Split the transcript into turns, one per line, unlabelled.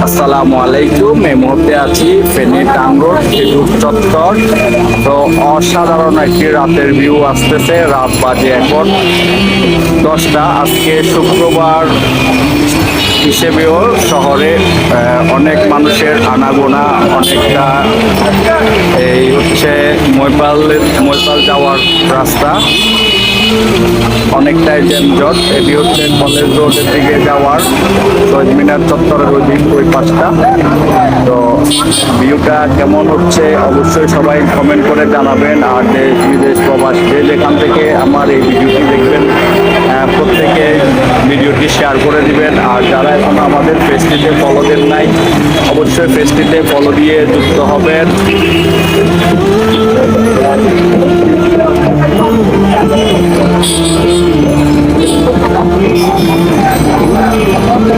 আসসালামু আলাইকুম। এই মুহূর্তে আছি ফেনী টাঙ্গর খেজুর চত্বর। তো অসাধারণ একটি রাতের ভিউ আসতেছে। রাত বাজে এখন 10টা। আজকে শুক্রবার হিসেবেও শহরে অনেক মানুষের আনাগোনা অনেকটা। এই হচ্ছে মৈপাল যাওয়ার রাস্তা, অনেকটাই যানজট। এটি হচ্ছে কলেজ রোডের দিকে যাওয়ার শহীদ মিনার চত্বরের ওই পাশটা। তো ভিউটা কেমন হচ্ছে অবশ্যই সবাই কমেন্ট করে জানাবেন। আর দেশ বিদেশ প্রবাস যে যেখান থেকে আমার এই ভিডিওটি দেখবেন প্রত্যেকে ভিডিওটি শেয়ার করে দিবেন। আর যারা এখন আমাদের পেজটিতে ফলো দেন নাই, অবশ্যই পেজটিতে ফলো দিয়ে যুক্ত হবেন।